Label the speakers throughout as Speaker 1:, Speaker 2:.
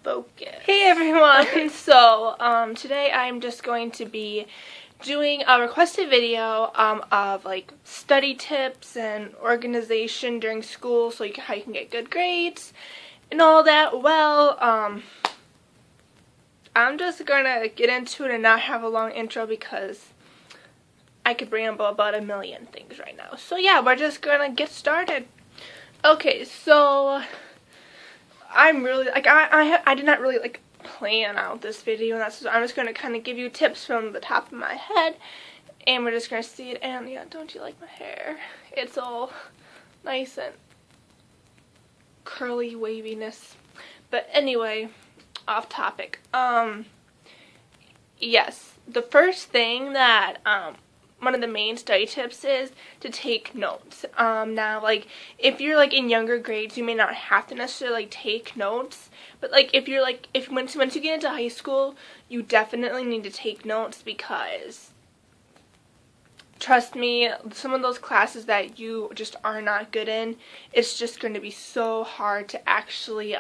Speaker 1: focus. Hey everyone! So, today I'm just going to be doing a requested video of like study tips and organization during school, so how you can get good grades and all that. Well, I'm just gonna get into it and not have a long intro because I could ramble about a million things right now. So yeah, we're just gonna get started. Okay, so I'm really like I did not really like plan out this video, and I'm just gonna kind of give you tips from the top of my head, and we're just gonna see it. And yeah, don't you like my hair? It's all nice and curly waviness. But anyway, off topic. Yes, the first thing that one of the main study tips is to take notes. Now, like, if you're like in younger grades, you may not have to necessarily like take notes, but like if you're like once you get into high school, you definitely need to take notes, because trust me, some of those classes that you just are not good in, it's just going to be so hard to actually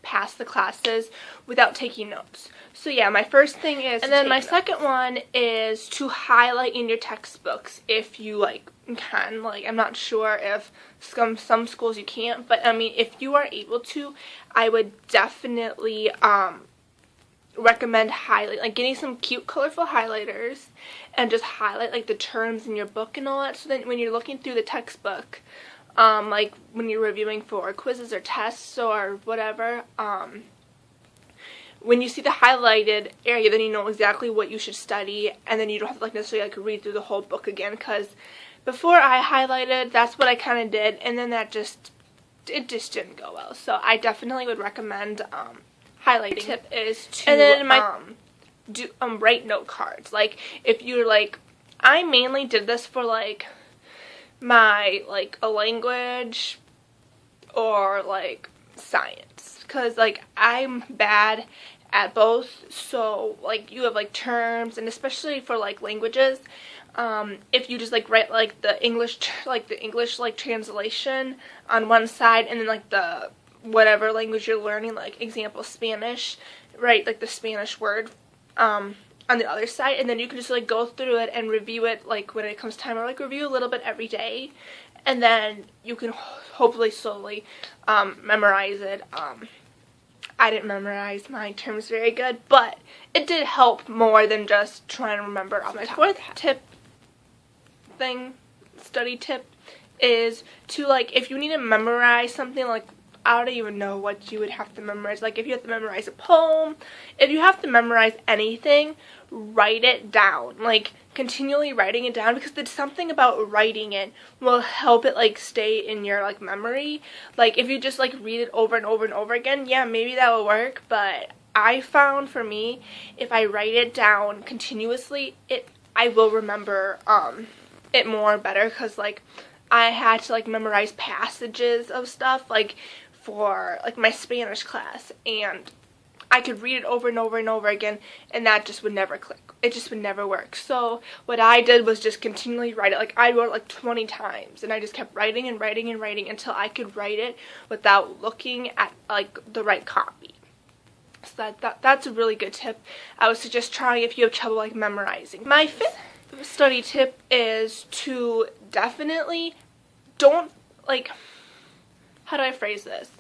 Speaker 1: pass the classes without taking notes. So yeah, my first thing is, and then my second one is to highlight in your textbooks if you like can. Like, I'm not sure if some schools you can't, but I mean, if you are able to, I would definitely recommend getting some cute colorful highlighters and just highlight like the terms in your book and all that, so that when you're looking through the textbook, like when you're reviewing for quizzes or tests or whatever, when you see the highlighted area, then you know exactly what you should study, and then you don't have to like necessarily like read through the whole book again, because before I highlighted, that's what I kind of did, and then it just didn't go well. So I definitely would recommend highlighting. Tip is to and then write note cards. Like, if you're like, I mainly did this for like my like a language or like science, because like I'm bad at both. So like you have like terms, and especially for like languages, if you just like write like the English like translation on one side, and then like the whatever language you're learning, like example Spanish, write like the Spanish word on the other side, and then you can just like go through it and review it like when it comes time, or like review a little bit every day, and then you can hopefully slowly memorize it. I didn't memorize my terms very good, but it did help more than just trying to remember off my top. My fourth study tip is to, like, if you need to memorize something, like, I don't even know what you would have to memorize. Like, if you have to memorize a poem, if you have to memorize anything, write it down. Like, continually writing it down, because there's something about writing it will help it, like, stay in your, like, memory. Like, if you just, like, read it over and over and over again, yeah, maybe that will work, but I found for me, if I write it down continuously, I will remember it more better, because, like, I had to, like, memorize passages of stuff, like, for like my Spanish class, and I could read it over and over and over again, and that just would never click. It just would never work. So what I did was just continually write it. Like, I wrote it like 20 times, and I just kept writing and writing and writing until I could write it without looking at like the right copy. So that's a really good tip. I would suggest trying if you have trouble like memorizing. My fifth study tip is to definitely don't, like, how do I phrase this?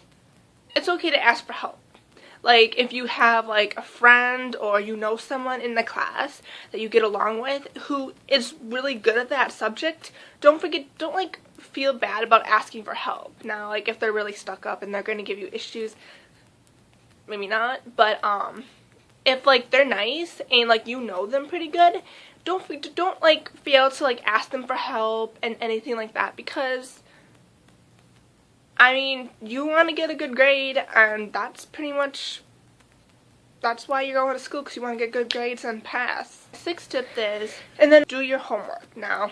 Speaker 1: It's okay to ask for help. Like, if you have like a friend or you know someone in the class that you get along with who is really good at that subject, don't like feel bad about asking for help. Now, like, if they're really stuck up and they're going to give you issues, maybe not, but if like they're nice and like you know them pretty good, don't like fail to like ask them for help and anything like that, because I mean, you want to get a good grade, and that's why you're going to school, because you want to get good grades and pass. Sixth tip is, and then do your homework. Now,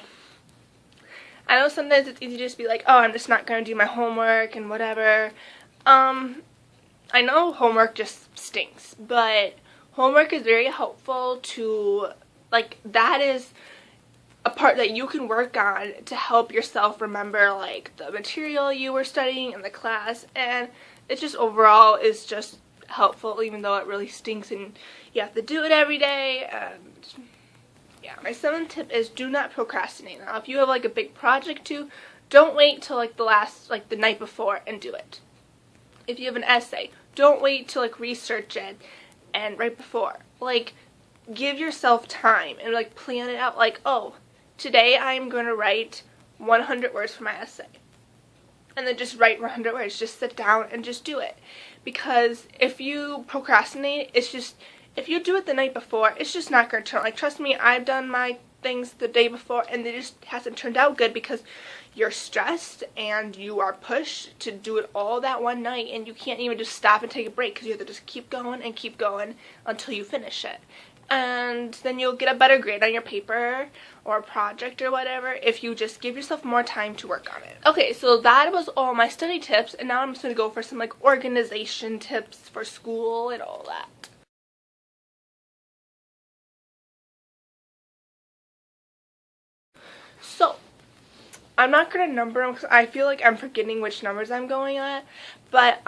Speaker 1: I know sometimes it's easy to just be like, oh, I'm just not going to do my homework and whatever. I know homework just stinks, but homework is very helpful to, like, that is a part that you can work on to help yourself remember like the material you were studying in the class, and it just overall is just helpful, even though it really stinks and you have to do it every day. And yeah, my 7th tip is do not procrastinate. Now, if you have like a big project to, don't wait till like the night before and do it. If you have an essay, don't wait to like research it and right before. Like, give yourself time and like plan it out. Like, oh, today I'm going to write 100 words for my essay. And then just write 100 words. Just sit down and just do it. Because if you procrastinate, it's just, if you do it the night before, it's just not going to turn out. Like, trust me, I've done my things the day before and it just hasn't turned out good because you're stressed and you are pushed to do it all that one night, and you can't even just stop and take a break because you have to just keep going and keep going until you finish it. And then you'll get a better grade on your paper or project or whatever if you just give yourself more time to work on it. Okay, so that was all my study tips, and now I'm just going to go for some like organization tips for school and all that. So, I'm not going to number them because I feel like I'm forgetting which numbers I'm going at, but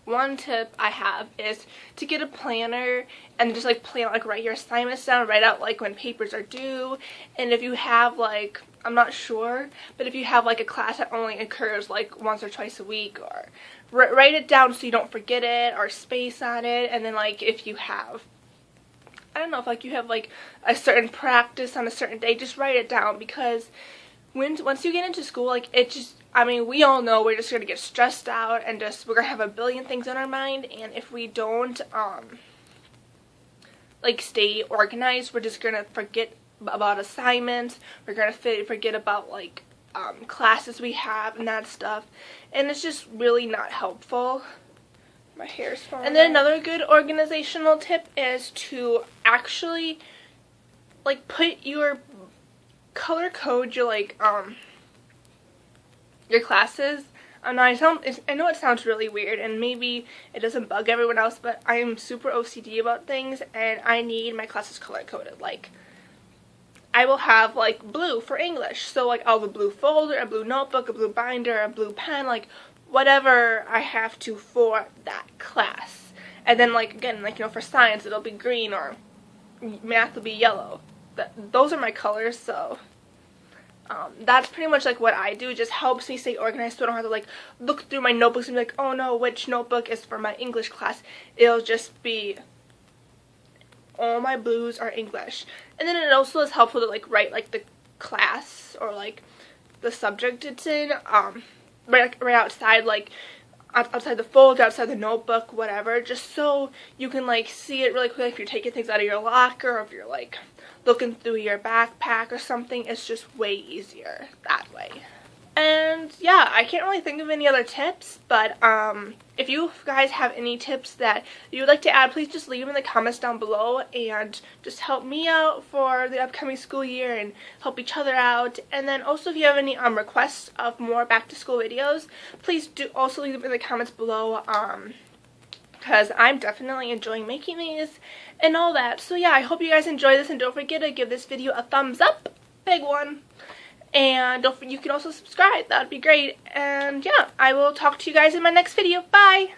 Speaker 1: one tip I have is to get a planner and just like plan, like write your assignments down, write out like when papers are due, and if you have like, I'm not sure, but if you have like a class that only occurs like once or twice a week, or write it down so you don't forget it or space on it. And then like if you have, I don't know, if like you have like a certain practice on a certain day, just write it down, because once you get into school, like it just, I mean, we all know we're just going to get stressed out and just, we're going to have a billion things on our mind, and if we don't like stay organized, we're just going to forget about assignments, we're going to forget about like classes we have and that stuff, and it's just really not helpful. My hair's falling. And then another good organizational tip is to actually like put your color code your like your classes. I know it sounds really weird and maybe it doesn't bug everyone else, but I am super OCD about things and I need my classes color coded. Like, I will have like blue for English, so like I'll have a blue folder, a blue notebook, a blue binder, a blue pen, like whatever I have to for that class. And then like again, like, you know, for science it'll be green, or math will be yellow. Those are my colors, so that's pretty much like what I do. It just helps me stay organized so I don't have to like look through my notebooks and be like, oh no, which notebook is for my English class. It'll just be all my blues are English. And then it also is helpful to like write like the class or like the subject it's in right outside, like outside the folder, outside the notebook, whatever, just so you can like see it really quick if you're taking things out of your locker, or if you're like looking through your backpack or something. It's just way easier that way. And yeah, I can't really think of any other tips, but if you guys have any tips that you would like to add, please just leave them in the comments down below and just help me out for the upcoming school year and help each other out. And then also if you have any requests of more back to school videos, please do also leave them in the comments below, because I'm definitely enjoying making these and all that. So yeah, I hope you guys enjoy this, and don't forget to give this video a thumbs up, big one. And you can also subscribe, that would be great. And yeah, I will talk to you guys in my next video. Bye!